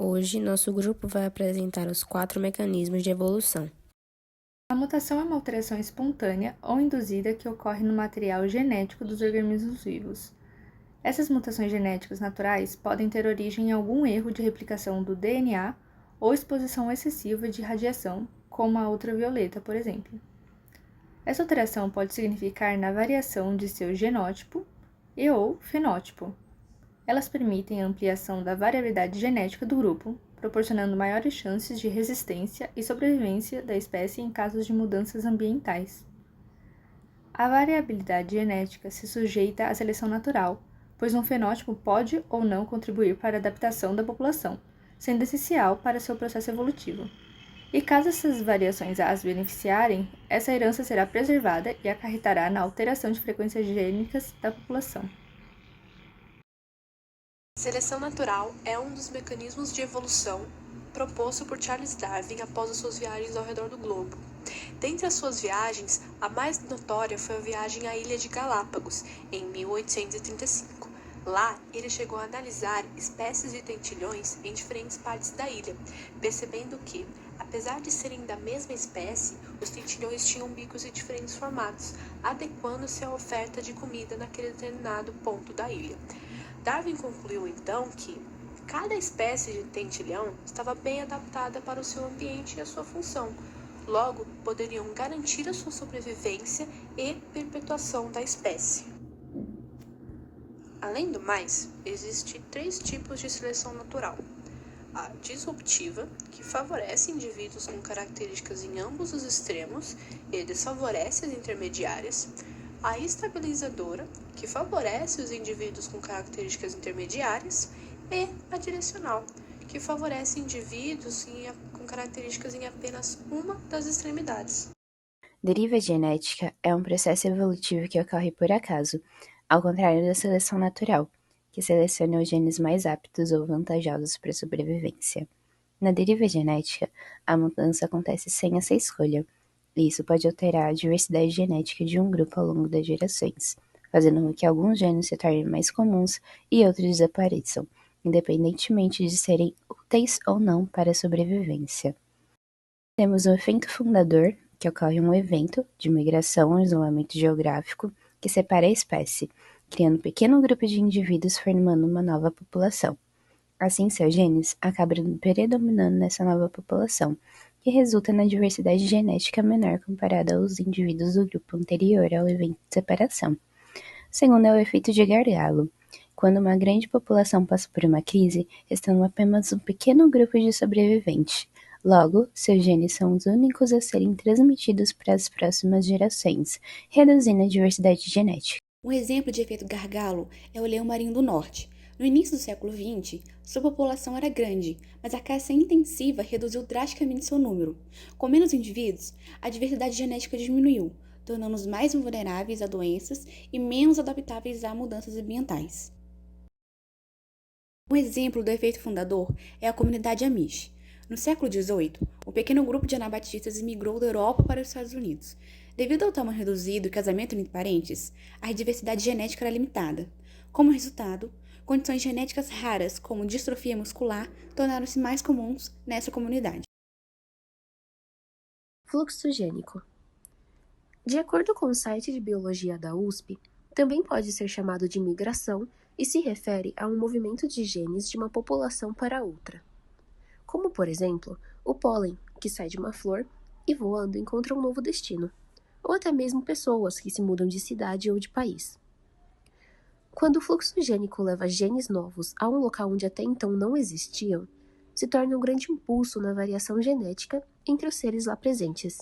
Hoje, nosso grupo vai apresentar os 4 mecanismos de evolução. A mutação é uma alteração espontânea ou induzida que ocorre no material genético dos organismos vivos. Essas mutações genéticas naturais podem ter origem em algum erro de replicação do DNA ou exposição excessiva de radiação, como a ultravioleta, por exemplo. Essa alteração pode significar na variação de seu genótipo e/ou fenótipo. Elas permitem a ampliação da variabilidade genética do grupo, proporcionando maiores chances de resistência e sobrevivência da espécie em casos de mudanças ambientais. A variabilidade genética se sujeita à seleção natural, pois um fenótipo pode ou não contribuir para a adaptação da população, sendo essencial para seu processo evolutivo. E caso essas variações as beneficiarem, essa herança será preservada e acarretará na alteração de frequências gênicas da população. Seleção natural é um dos mecanismos de evolução proposto por Charles Darwin após as suas viagens ao redor do globo. Dentre as suas viagens, a mais notória foi a viagem à Ilha de Galápagos, em 1835. Lá, ele chegou a analisar espécies de tentilhões em diferentes partes da ilha, percebendo que, apesar de serem da mesma espécie, os tentilhões tinham bicos de diferentes formatos, adequando-se à oferta de comida naquele determinado ponto da ilha. Darwin concluiu então que cada espécie de tentilhão estava bem adaptada para o seu ambiente e a sua função, logo poderiam garantir a sua sobrevivência e perpetuação da espécie. Além do mais, existem 3 tipos de seleção natural. A disruptiva, que favorece indivíduos com características em ambos os extremos e desfavorece as intermediárias. A estabilizadora, que favorece os indivíduos com características intermediárias. E a direcional, que favorece indivíduos com características em apenas uma das extremidades. Deriva genética é um processo evolutivo que ocorre por acaso, ao contrário da seleção natural, que seleciona os genes mais aptos ou vantajosos para a sobrevivência. Na deriva genética, a mudança acontece sem essa escolha, e isso pode alterar a diversidade genética de um grupo ao longo das gerações, fazendo com que alguns genes se tornem mais comuns e outros desapareçam, independentemente de serem úteis ou não para a sobrevivência. Temos o efeito fundador, que ocorre um evento de migração ou isolamento geográfico que separa a espécie, criando um pequeno grupo de indivíduos formando uma nova população. Assim, seus genes acabam predominando nessa nova população, que resulta na diversidade genética menor comparada aos indivíduos do grupo anterior ao evento de separação. Segundo é o efeito de gargalo, quando uma grande população passa por uma crise, restando apenas um pequeno grupo de sobreviventes. Logo, seus genes são os únicos a serem transmitidos para as próximas gerações, reduzindo a diversidade genética. Um exemplo de efeito gargalo é o leão marinho do norte. No início do século XX, sua população era grande, mas a caça intensiva reduziu drasticamente seu número. Com menos indivíduos, a diversidade genética diminuiu, tornando-os mais vulneráveis a doenças e menos adaptáveis a mudanças ambientais. Um exemplo do efeito fundador é a comunidade Amish. No século XVIII, um pequeno grupo de anabatistas imigrou da Europa para os Estados Unidos. Devido ao tamanho reduzido e casamento entre parentes, a diversidade genética era limitada. Como resultado, condições genéticas raras, como distrofia muscular, tornaram-se mais comuns nessa comunidade. Fluxo gênico. De acordo com o site de biologia da USP, também pode ser chamado de migração e se refere a um movimento de genes de uma população para outra. Como, por exemplo, o pólen, que sai de uma flor e voando encontra um novo destino, ou até mesmo pessoas que se mudam de cidade ou de país. Quando o fluxo gênico leva genes novos a um local onde até então não existiam, se torna um grande impulso na variação genética entre os seres lá presentes.